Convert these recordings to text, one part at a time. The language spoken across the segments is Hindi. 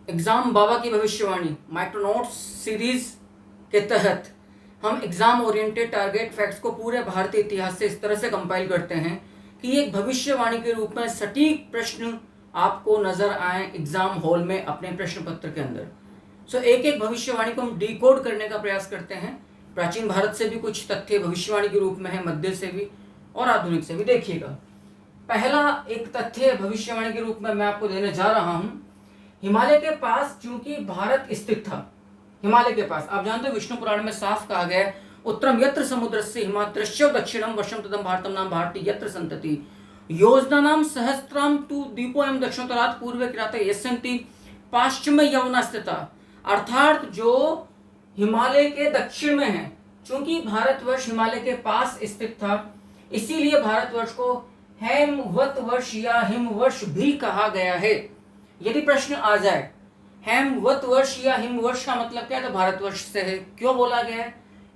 एग्ज़ाम बाबा की भविष्यवाणी माइक्रोनोट्स सीरीज के तहत हम एग्ज़ाम ओरिएंटेड टारगेट फैक्ट्स को पूरे भारतीय इतिहास से इस तरह से कंपाइल करते हैं कि एक भविष्यवाणी के रूप में सटीक प्रश्न आपको नज़र आए एग्ज़ाम हॉल में अपने प्रश्न पत्र के अंदर। एक एक भविष्यवाणी को हम डिकोड करने का प्रयास करते हैं। प्राचीन भारत से भी कुछ तथ्य भविष्यवाणी के रूप में है, मध्य से भी और आधुनिक से भी। देखिएगा, पहला एक तथ्य भविष्यवाणी के रूप में मैं आपको देने जा रहा हूं। हिमालय के पास चूंकि भारत स्थित था, हिमालय के पास आप जानते हो विष्णु पुराण में साफ कहा गया है, उत्तरम यत्र समुद्रस्य हिमाद्रश्य दक्षिणम वर्षम तदम भारतम नाम भारती यत्र संतति योजनानाम सहस्त्राम तु द्वीपोयम दक्षिणोत्तरात् पूर्वे किराते यस्यन्ति पाश्चिम यवना स्थिता। अर्थात जो हिमालय के दक्षिण में है, चूंकि भारतवर्ष हिमालय के पास स्थित था, इसीलिए भारतवर्ष को हेमवत वर्ष या हिमवर्ष भी कहा गया है। यदि प्रश्न आ जाए हेमवत वर्ष या हिमवर्ष का मतलब क्या है, तो भारतवर्ष से है। क्यों बोला गया है?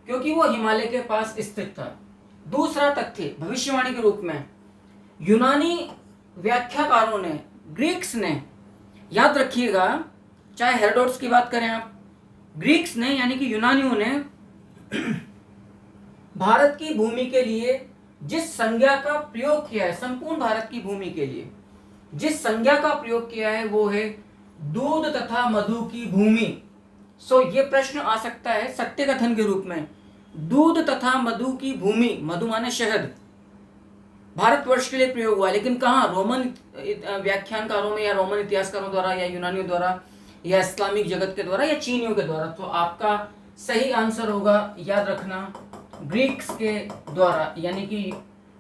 क्योंकि वो हिमालय के पास स्थित था। दूसरा तथ्य भविष्यवाणी के रूप में यूनानी व्याख्याकारों ने, ग्रीक्स ने, याद रखिएगा, चाहे हेरोडोटस की बात करें आप, ग्रीक्स ने यानी कि यूनानियों ने भारत की भूमि के लिए जिस संज्ञा का प्रयोग किया है, संपूर्ण भारत की भूमि के लिए जिस संज्ञा का प्रयोग किया है वो है दूध तथा मधु की भूमि। ये प्रश्न आ सकता है सत्य कथन के रूप में, दूध तथा मधु की भूमि, मधु माने शहद, भारतवर्ष के लिए प्रयोग हुआ। लेकिन कहाँ? रोमन व्याख्यानकारों में या रोमन इतिहासकारों द्वारा या यूनानियों द्वारा या इस्लामिक जगत के द्वारा या चीनियों के द्वारा। तो आपका सही आंसर होगा, याद रखना, ग्रीक्स के द्वारा, यानी कि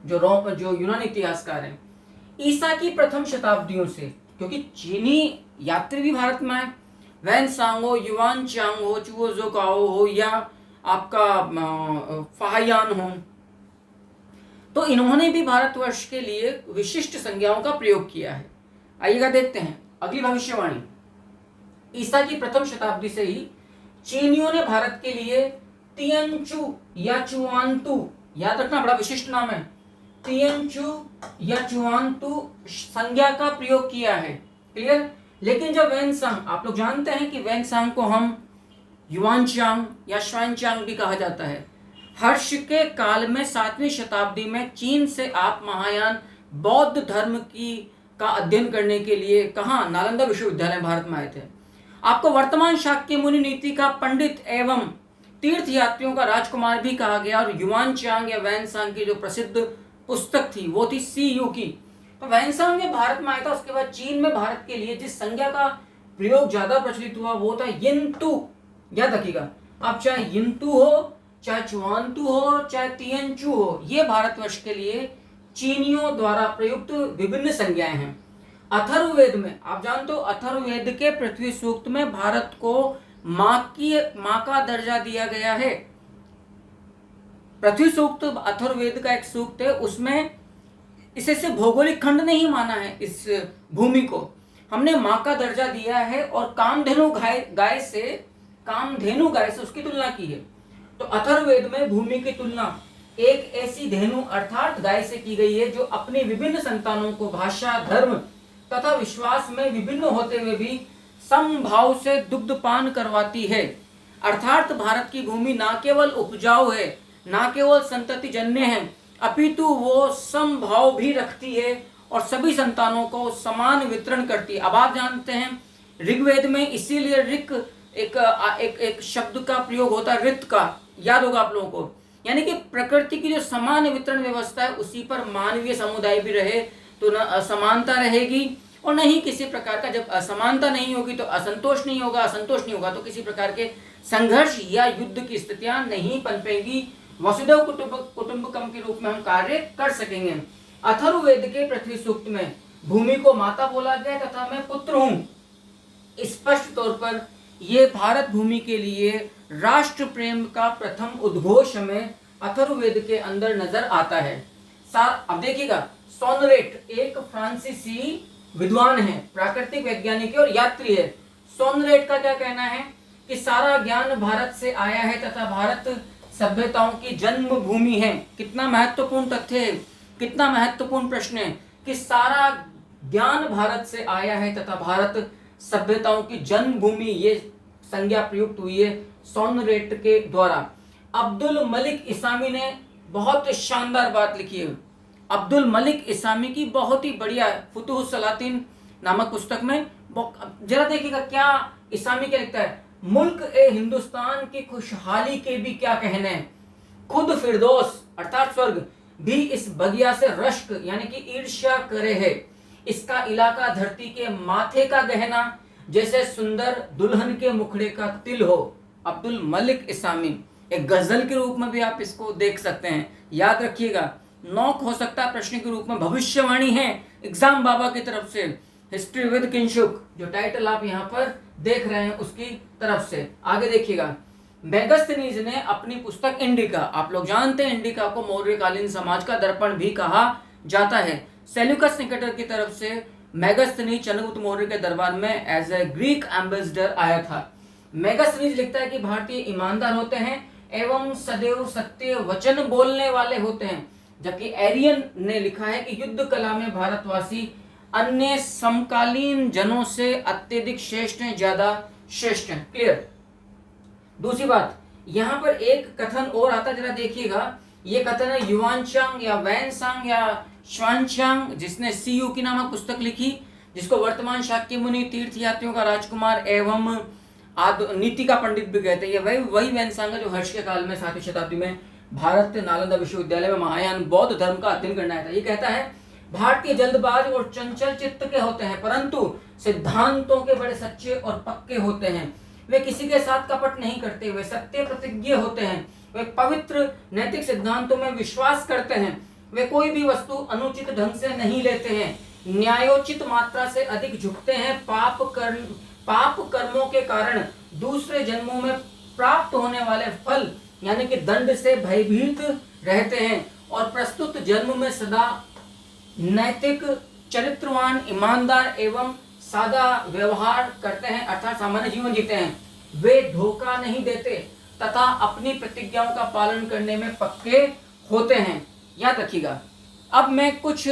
जो यूनानी इतिहासकार हैं। ईसा की प्रथम शताब्दियों से, क्योंकि चीनी यात्री भी भारत में आए, वैन सांग हो, युवान चांग हो, चुओ जोकाओ हो या आपका फाहयान हो, तो इन्होंने भी भारतवर्ष के लिए विशिष्ट संज्ञाओं का प्रयोग किया है। आइएगा देखते हैं अगली भविष्यवाणी। ईसा की प्रथम शताब्दी से ही चीनियों ने भारत के लिए तियनचु या चुआंतु, याद रखना बड़ा विशिष्ट नाम है, तियनचु या चुआंतु संज्ञा का प्रयोग किया है। क्लियर? लेकिन जब वैनसांग, आप लोग जानते हैं कि वैनसांग को हम युआनचांग या श्वानचांग भी कहा जाता है। हर्ष के काल में 7वीं शताब्दी में चीन से आप महायान बौद्ध धर्म का अध्ययन करने के लिए कहाँ? नालंदा विश्वविद्यालय भारत में आए थे। आपको वर्तमान शाक्य मुनि नीति का पंडित एवं तीर्थ यात्रियों का राजकुमार भी कहा गया। और युआनचांग या वैनसांग की जो प्रसिद्ध पुस्तक थी वो थी सी यू की। तो वैनसांग में भारत में आया था। उसके बाद चीन में भारत के लिए जिस संज्ञा का प्रयोग ज्यादा प्रचलित हुआ वो था यिंतु। याद रखिएगा, आप चाहे यिंतु हो, चाहे चुआंतु हो, चाहे तियनचु हो, ये भारतवर्ष के लिए चीनियों द्वारा प्रयुक्त विभिन्न संज्ञाएं हैं। अथर्ववेद में आप जानते हो, अथर्ववेद के पृथ्वी सूक्त में भारत को माँ का दर्जा दिया गया है। पृथ्वी सूक्त अथर्ववेद का एक सूक्त है, उसमें इसे भौगोलिक खंड नहीं माना है, इस भूमि को हमने माँ का दर्जा दिया है और कामधेनु गाय से उसकी तुलना की है। तो अथर्ववेद में भूमि की तुलना एक ऐसी धेनु अर्थात गाय से की गई है जो अपनी विभिन्न संतानों को भाषा, धर्म तथा विश्वास में विभिन्न होते हुए भी समभाव से दुग्धपान करवाती है। अर्थात भारत की भूमि ना केवल उपजाऊ है, ना केवल संतति जन्य है, अपितु वो समभाव भी रखती है और सभी संतानों को समान वितरण करती है। अब आप जानते हैं ऋग्वेद में इसीलिए ऋक एक शब्द का प्रयोग होता है, ऋत का, याद होगा आप लोगों को, यानी कि प्रकृति की जो समान वितरण व्यवस्था है उसी पर मानवीय समुदाय भी रहे तो न असमानता रहेगी और न ही किसी प्रकार का, जब असमानता नहीं होगी तो असंतोष नहीं होगा, असंतोष नहीं होगा तो किसी प्रकार के संघर्ष या युद्ध की स्थितियां नहीं पनपेंगी। वसुधैव कुटुंबकम के रूप में हम कार्य कर सकेंगे। अथर्ववेद के पृथ्वी सूक्त में भूमि को माता बोला गया तथा मैं पुत्र हूं। स्पष्ट तौर पर ये भारत भूमि के लिए राष्ट्र प्रेम का प्रथम उद्घोष हमें अथर्ववेद के अंदर नजर आता है। अब देखिएगा, सोनरेट एक फ्रांसीसी विद्वान है, प्राकृतिक वैज्ञानिक और यात्री है। सोनरेट का क्या कहना है कि सारा ज्ञान भारत से आया है तथा भारत सभ्यताओं की जन्म भूमि है। कितना महत्वपूर्ण तथ्य है, कितना महत्वपूर्ण प्रश्न है कि सारा ज्ञान भारत से आया है तथा भारत सभ्यताओं की जन्मभूमि ये संज्ञा प्रयुक्त हुई है सोनरेट के द्वारा। अब्दुल मलिक इसामी ने बहुत शानदार बात लिखी है। अब्दुल मलिक इसामी की बहुत ही बढ़िया फुतुहुस सलातीन नामक पुस्तक में जरा देखिएगा क्या इसामी क्या लिखता है। मुल्क ए हिंदुस्तान की खुशहाली के भी क्या कहने हैं, खुद फिरदौस अर्थात स्वर्ग भी इस बगिया से रश्क यानी कि ईर्ष्या करे है। इसका इलाका धरती के माथे का गहना जैसे सुंदर दुल्हन के मुखड़े का तिल हो। अब्दुल मलिक इसामी एक गजल के रूप में भी आप इसको देख सकते हैं। याद रखिएगा, नॉक हो सकता है प्रश्न के रूप में, भविष्यवाणी है एग्जाम बाबा की तरफ से। हिस्ट्री विद किंशुक जो टाइटल आप यहाँ पर देख रहे हैं उसकी तरफ से। आगे देखिएगा, मेगस्थनीज ने अपनी पुस्तक इंडिका, आप लोग जानते हैं इंडिका को मौर्यकालीन समाज का दर्पण भी कहा जाता है। सेल्यूकस निकेटर की तरफ से मेगस्थनीज चंद्रगुप्त मौर्य के दरबार में एज ए ग्रीक एम्बेसडर आया था। मेगस्थनीज लिखता है कि भारतीय ईमानदार होते हैं एवं सदैव सत्य वचन बोलने वाले होते हैं, जबकि एरियन ने लिखा है कि युद्ध कला में भारतवासी अन्य समकालीन जनों से अत्यधिक श्रेष्ठ हैं, ज्यादा श्रेष्ठ हैं। क्लियर। दूसरी बात, यहाँ पर एक कथन और आता है, जरा देखिएगा। ये कथन है युवानचांग या वैनसांग या श्वानचांग, जिसने सीयू की नामक पुस्तक लिखी, जिसको वर्तमान शाक्य मुनि, तीर्थ यात्रियों का राजकुमार एवं नीति का पंडित भी कहते हैं। वही वैनसांग है जो हर्ष के काल में 7वीं शताब्दी में भारत नालंदा विश्वविद्यालय में महायान बौद्ध धर्म का अध्ययन करना था। ये कहता है भारतीय जल्दबाज और चंचल चित्त के होते हैं, परंतु सिद्धांतों के बड़े सच्चे और पक्के होते हैं। वे किसी के साथ कपट नहीं करते, वे सत्य प्रतिज्ञ होते हैं, वे पवित्र नैतिक सिद्धांतों में विश्वास करते हैं, वे कोई भी वस्तु अनुचित ढंग से नहीं लेते हैं, न्यायोचित मात्रा से अधिक झुकते हैं, पाप कर्मों के कारण दूसरे जन्मों में प्राप्त होने वाले फल यानी कि दंड से भयभीत रहते हैं, और प्रस्तुत जन्म में सदा नैतिक, चरित्रवान, ईमानदार एवं सादा व्यवहार करते हैं अर्थात सामान्य जीवन जीते हैं। वे धोखा नहीं देते तथा अपनी प्रतिज्ञाओं का पालन करने में पक्के होते हैं। याद रखिएगा। अब मैं कुछ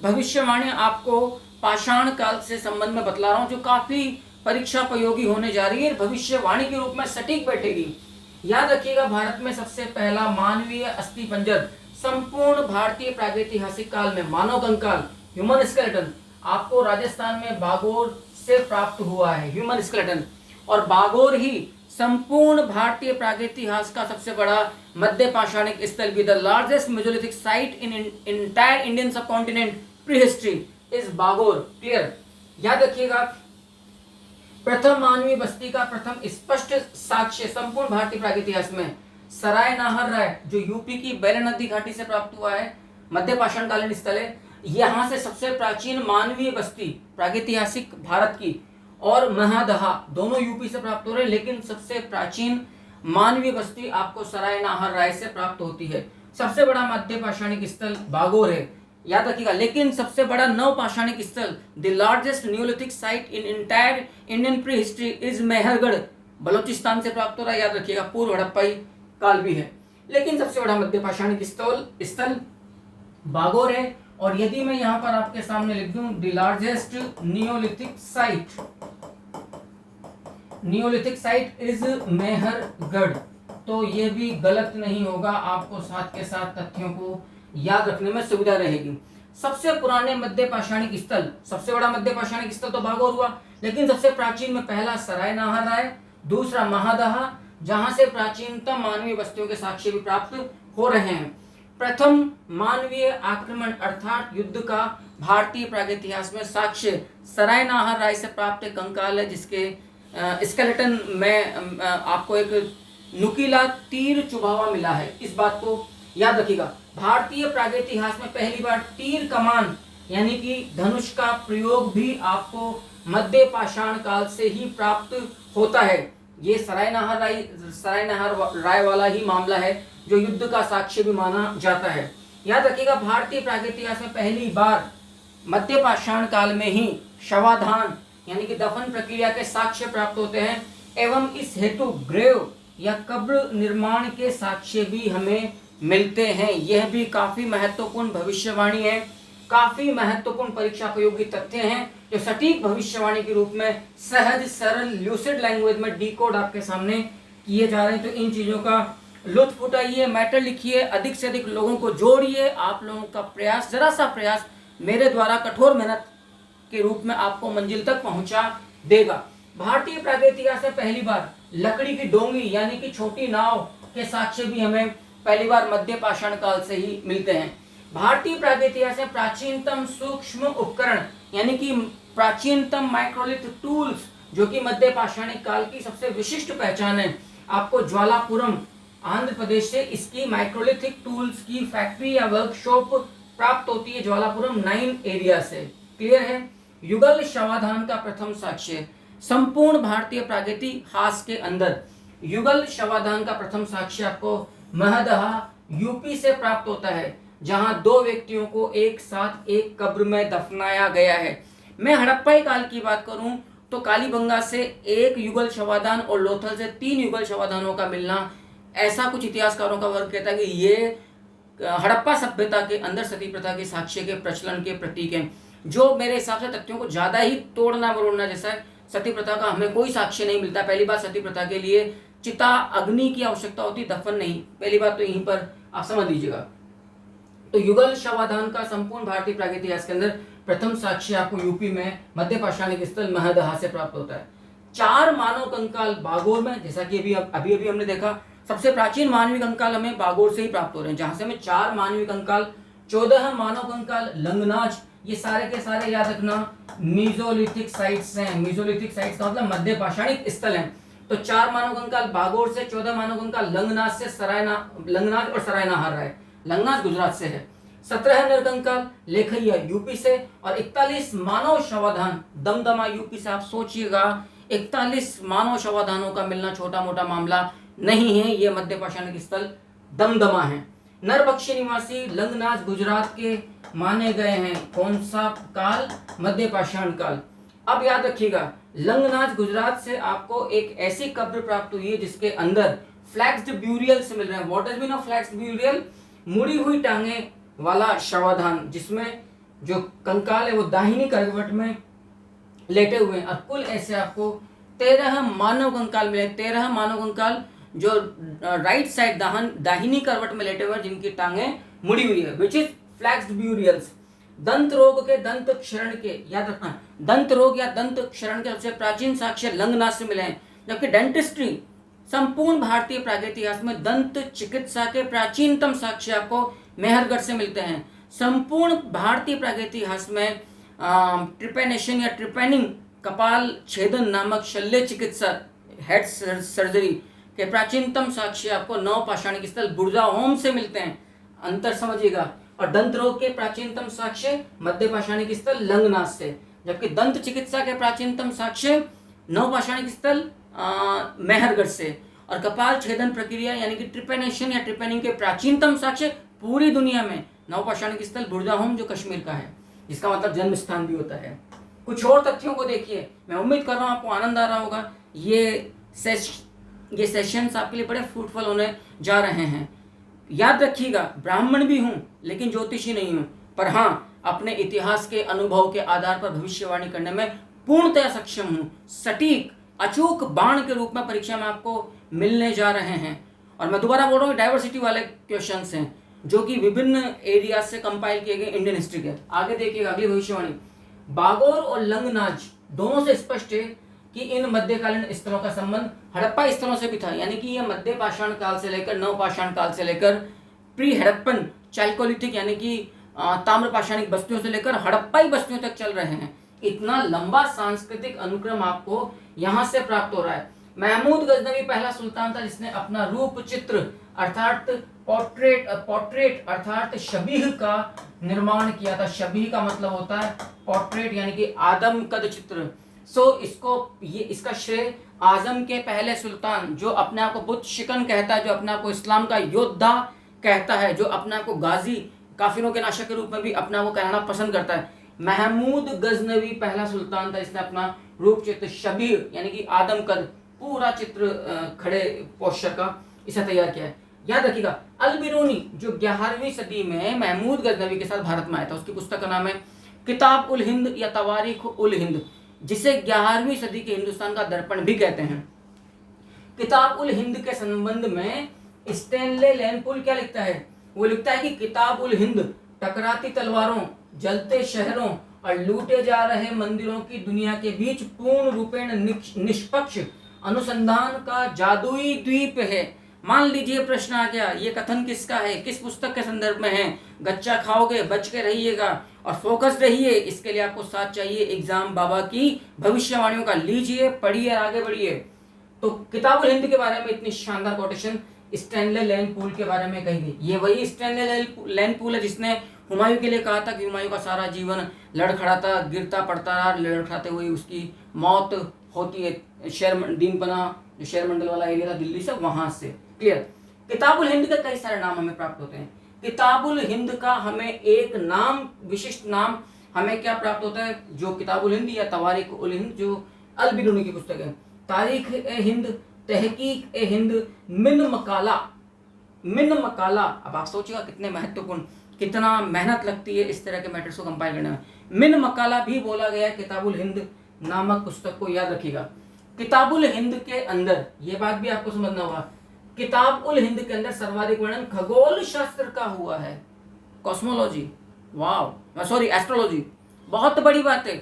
भविष्यवाणी आपको पाषाण काल से संबंध में बतला रहा हूं, जो काफी परीक्षा उपयोगी होने जा रही है, भविष्यवाणी के रूप में सटीक बैठेगी। याद रखिएगा, भारत में सबसे पहला मानवीय अस्थि पंजर संपूर्ण भारतीय प्रागैतिहासिक काल में मानव कंकाल ह्यूमन स्केलेटन आपको राजस्थान में बागोर से प्राप्त हुआ है। ह्यूमन स्केलेटन और बागोर ही संपूर्ण भारतीय प्रागैतिहासिक का सबसे बड़ा मध्य पाषाणिक स्थल भी। The largest mesolithic site in entire Indian subcontinent prehistory is Bagor. Clear. याद रखिएगा, प्रथम मानवीय बस्ती का प्रथम स्पष्ट साक्ष्य संपूर्ण भारतीय प्रागैतिहासिक में सराय नाहर राय जो यूपी की बैरन नदी घाटी से प्राप्त हुआ है, मध्य पाषाणकालीन स्थल है। यहाँ से सबसे प्राचीन मानवीय बस्ती प्रागैतिहासिक भारत की और महादहा दोनों यूपी से प्राप्त हो रहे हैं, लेकिन सबसे प्राचीन मानवीय बस्ती आपको सराय नाहर राय से प्राप्त होती है। सबसे बड़ा मध्य पाषाणिक स्थल बागोर है, याद रखिएगा। लेकिन सबसे बड़ा नव पाषाणिक स्थल the largest Neolithic site in entire Indian pre history is Mehrgarh, Balochistan से प्राप्त हो रहा है। याद रखिएगा, पूर्व हड़प्पाई काल भी है, लेकिन सबसे बड़ा मध्य पाषाणिक स्थल बागोर है। और यदि मैं यहां पर आपके सामने लिख दूं the largest Neolithic site is Mehrgarh, तो ये भी गलत नहीं होगा। आपको साथ के साथ तथ्यों को याद रखने में सुविधा रहेगी। सबसे पुराने मध्य पाषाणिक स्थल, सबसे बड़ा मध्य पाषाणिक स्थल तो बागोर हुआ, लेकिन सबसे प्राचीन में पहला सराय नाहर राय, दूसरा महादहा, जहां से प्राचीनतम मानवीय बस्तियों के साक्ष्य भी प्राप्त हो रहे हैं। प्रथम मानवीय आक्रमण अर्थात युद्ध का भारतीय प्रागैतिहासिक में साक्ष्य सराय नाहर राय से प्राप्त कंकाल है, जिसके स्केलेटन में आपको एक नुकीला तीर चुभा हुआ मिला है। इस बात को याद रखिएगा। भारतीय प्रागैतिहासिक में पहली बार तीर कमान यानी कि धनुष का प्रयोग भी आपको मध्य पाषाण काल से ही प्राप्त होता है। ये सराय नाहर राय वाला ही मामला है जो युद्ध का साक्ष्य भी माना जाता है। याद रखिएगा, भारतीय प्रागैतिहासिक में पहली बार मध्य पाषाण काल में ही शवाधान यानी कि दफन प्रक्रिया के साक्ष्य प्राप्त होते हैं, एवं इस हेतु ग्रेव या कब्र निर्माण के साक्ष्य भी हमें मिलते हैं। यह भी काफी महत्वपूर्ण भविष्यवाणी है। काफी महत्वपूर्ण परीक्षा उपयोगी तथ्य हैं जो सटीक भविष्यवाणी के रूप में सहज सरल ल्यूसिड लैंग्वेज में डिकोड आपके सामने किए जा रहे हैं। तो इन चीजों का लुत्फ उठाइए, मैटर लिखिए, अधिक से अधिक लोगों को जोड़िए। आप लोगों का प्रयास, जरा सा प्रयास मेरे द्वारा कठोर मेहनत के रूप में आपको मंजिल तक पहुंचा देगा। भारतीय प्रागैतिहासिक से पहली बार लकड़ी की डोंगी यानी कि छोटी नाव के साक्ष्य भी हमें पहली बार मध्य पाषाण काल से ही मिलते हैं। भारतीय प्रागैतिहासिक से प्राचीनतम सूक्ष्म उपकरण यानी कि प्राचीनतम माइक्रोलिथ टूल्स जो कि मध्य पाषाणिक काल की सबसे विशिष्ट पहचान है। आपको ज्वालापुरम आंध्र प्रदेश से इसकी माइक्रोलिथिक टूल्स की फैक्ट्री या वर्कशॉप प्राप्त होती है, ज्वालापुरम 9 एरिया से। क्लियर है। युगल शवाधान का प्रथम साक्ष्य संपूर्ण भारतीय प्रागैतिहास के अंदर युगल शवाधान का प्रथम साक्ष्य आपको महदहा यूपी से प्राप्त होता है, जहां 2 व्यक्तियों को एक साथ एक कब्र में दफनाया गया है। मैं हड़प्पाई काल की बात करूं तो कालीबंगा से 1 युगल शवाधान और लोथल से 3 युगल शवाधानों का मिलना, ऐसा कुछ इतिहासकारों का वर्ग कहता है कि ये हड़प्पा सभ्यता के अंदर सती प्रथा के साक्ष्य के प्रचलन के प्रतीक हैं, जो मेरे हिसाब से तथ्यों को ज्यादा ही तोड़ना मरोड़ना जैसा है। सती प्रथा का हमें कोई साक्ष्य नहीं मिलता। पहली बात, सती प्रथा के लिए चिता अग्नि की आवश्यकता होती, दफन नहीं। पहली बात तो यहीं पर आप समझ लीजिएगा। तो युगल शवाधान का संपूर्ण भारतीय प्रागैतिहास के अंदर प्रथम साक्ष्य आपको यूपी में मध्य पाषाणिक स्थल महदहा से प्राप्त होता है। 4 मानव कंकाल बागोर में, जैसा कि अभी हमने देखा, सबसे प्राचीन मानवीय कंकाल हमें बागोर से ही प्राप्त हो रहे हैं, जहां से हमें 4 मानवीय कंकाल, 14 मानव कंकाल लंगनाज, ये सारे के सारे याद रखना मीजोलिथिक साइट्स हैं। मीजोलिथिक साइट्स का मतलब मध्य पाषाणिक स्थल हैं। तो 4 मानव कंकाल बागोर से, 14 मानव कंकाल लंगनाज से, लंगनाज और सरायनाहार है। लंगनाज गुजरात से है। 17 नरकंकाल लेखैया यूपी से और 41 मानव शवाधान दमदमा यूपी से। आप सोचिएगा 41 मानव शवाधानों का मिलना छोटा मोटा मामला नहीं है। ये मध्य पाषाणिक स्थल दमदमा है। नरबक्षी निवासी लंगनाज गुजरात के माने गए हैं। कौन सा काल? मध्य पाषाण काल। अब याद रखिएगा, लंगनाज गुजरात से आपको एक ऐसी कब्र प्राप्त हुई है जिसके अंदर फ्लैक्स्ड ब्यूरियल से मिल रहे हैं। What does mean of फ्लैक्स्ड burial? मुड़ी हुई टांगे वाला शवाधान, जिसमें जो कंकाल है वो दाहिनी करवट में लेटे हुए हैं। और कुल ऐसे आपको 13 मानव कंकाल मिले। 13 मानव कंकाल जो राइट साइड दाहिनी करवट में लेटे हुए हैं, जिनकी टांगे मुड़ी हुई है, विच इज फ्लैक्स्ड ब्यूरियल्स। दंत रोग के दंत क्षरण के, याद रखना, दंत रोग या दंत क्षरण के सबसे प्राचीन साक्ष्य लंगनाज से मिले हैं। जबकि डेंटिस्ट्री, संपूर्ण भारतीय प्रागैतिहास में दंत चिकित्सा के प्राचीनतम साक्ष्य आपको मेहरगढ़ से मिलते हैं। संपूर्ण भारतीय प्रागैतिहास में ट्रिपेनेशन या ट्रिपेनिंग, कपाल छेदन नामक शल्य चिकित्सा, हेड सर्जरी के प्राचीनतम साक्ष्य आपको नव पाषाणिक स्थल बुर्जाहोम से मिलते हैं। अंतर समझिएगा। और दंत रोग के प्राचीनतम साक्ष्य मध्य पाषाणिक स्थल लंगनाज से, जबकि दंत चिकित्सा के प्राचीनतम साक्ष्य नव पाषाणिक स्थल मेहरगढ़ से। और कपाल छेदन प्रक्रिया यानी कि ट्रिपेनेशन या ट्रिपेनिंग के प्राचीनतम साक्ष्य पूरी दुनिया में नव पाषाणिक स्थल बुर्जाहोम, जो कश्मीर का है, जिसका मतलब जन्म स्थान भी होता है। कुछ और तथ्यों को देखिए। मैं उम्मीद कर रहा हूँ आपको आनंद आ रहा होगा। ये सेशंस आपके लिए बड़े फ्रूटफुल होने जा रहे हैं। याद रखिएगा, ब्राह्मण भी हूं लेकिन ज्योतिषी नहीं हूं, पर हाँ अपने इतिहास के अनुभव के आधार पर भविष्यवाणी करने में पूर्णतया सक्षम हूं। सटीक अचूक बाण के रूप में परीक्षा में आपको मिलने जा रहे हैं। और मैं दोबारा बोल रहा हूँ, डाइवर्सिटी वाले क्वेश्चंस हैं जो कि विभिन्न एरिया से कंपाइल किए गए इंडियन हिस्ट्री के। आगे देखिएगा अगली भविष्यवाणी। बागोर और लंगनाज दोनों से स्पष्ट है कि इन मध्यकालीन स्थलों का संबंध हड़प्पा स्थलों से भी था, यानी कि ये मध्य पाषाण काल से लेकर नव पाषाण काल से लेकर प्री हड़प्पन चैल्कोलिथिक यानी कि ताम्र पाषाणिक बस्तियों से लेकर हड़प्पाई बस्तियों तक चल रहे हैं। इतना लंबा सांस्कृतिक अनुक्रम आपको यहाँ से प्राप्त हो रहा है। महमूद गजनवी पहला सुल्तान था जिसने अपना रूप चित्र अर्थात पोर्ट्रेट अर्थात शबीह का निर्माण किया था। शबीह का मतलब होता है पोर्ट्रेट यानी कि आदम कद चित्र। इसका श्रेय आजम के पहले सुल्तान, जो अपने आप को बुत शिकन कहता है, जो अपने आप को इस्लाम का योद्धा कहता है, जो अपने आप को गाजी, काफिरों के नाशक के रूप में भी अपने आप को कहना पसंद करता है, महमूद गजनवी पहला सुल्तान था जिसने अपना रूप चित्र शबीह यानी कि आदम कद पूरा चित्र खड़े पोस्चर का इसे तैयार किया है। याद रखिएगा, अल बिरूनी जो 11वीं सदी में महमूद गजनवी के साथ भारत में आया था, उसकी पुस्तक का नाम है किताब उल हिंद या तवारीख उल हिंद, जिसे 11वीं सदी के हिंदुस्तान का दर्पण भी कहते हैं। किताब उल हिंद के संबंध में स्टैनले लैनपूल क्या लिखता है? वो लिखता है कि किताब उल हिंद टकराती तलवारों, जलते शहरों और लूटे जा रहे मंदिरों की दुनिया के बीच पूर्ण रूपेण निष्पक्ष अनुसंधान का जादुई द्वीप है। मान लीजिए प्रश्न आ गया, ये कथन किसका है, किस पुस्तक के संदर्भ में है? गच्चा खाओगे, बच के रहिएगा और फोकस रहिए। इसके लिए आपको साथ चाहिए एग्जाम बाबा की भविष्यवाणियों का। लीजिए, पढ़िए, आगे बढ़िए। तो किताब उल हिंद के बारे में इतनी शानदार कोटेशन स्टैनले लैनपूल के बारे में कही गई। ये वही स्टैनले लैनपूल है जिसने हुमायूं के लिए कहा था कि हुमायूं का सारा जीवन लड़खड़ाता, गिरता पड़ता रहा, लड़खड़ाते हुए उसकी मौत होती है शहर दीनपना, जो शहर मंडल वाला एरिया था दिल्ली से, वहां से। क्लियर? किताबुल हिंद के कई सारे नाम हमें प्राप्त होते हैं। किताबुल हिंद का हमें एक नाम, विशिष्ट नाम हमें क्या प्राप्त होता है? जो किताबुल हिंद या तवारीख उल हिंद जो अल बिरूनी की पुस्तक है, तारीख ए हिंद, तहकीक ए हिंद, मिन मकाला। मिन मकाला, अब आप सोचिएगा कितने महत्वपूर्ण, कितना मेहनत लगती है इस तरह के मैटर्स को कंपाइल करने में। मिन मकाला भी बोला गया किताबुल हिंद नामक पुस्तक को, याद रखिएगा। किताबुल हिंद के अंदर, ये बात भी आपको समझना होगा, किताब उल हिंद के अंदर सर्वाधिक वर्णन खगोल शास्त्र का हुआ है, कॉस्मोलॉजी, वाह सॉरी एस्ट्रोलॉजी, बहुत बड़ी बात है।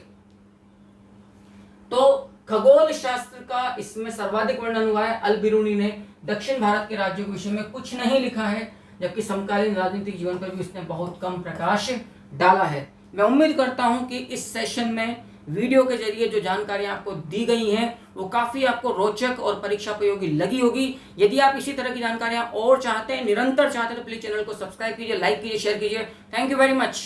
तो खगोल शास्त्र का इसमें सर्वाधिक वर्णन हुआ है। अल बिरूनी ने दक्षिण भारत के राज्यों के विषय में कुछ नहीं लिखा है, जबकि समकालीन राजनीतिक जीवन पर भी उसने बहुत कम प्रकाश डाला है। मैं उम्मीद करता हूं कि इस सेशन में वीडियो के जरिए जो जानकारियां आपको दी गई हैं वो काफी आपको रोचक और परीक्षा उपयोगी लगी होगी। यदि आप इसी तरह की जानकारियां और चाहते हैं, निरंतर चाहते हैं, तो प्लीज चैनल को सब्सक्राइब कीजिए, लाइक कीजिए, शेयर कीजिए। Thank you very much.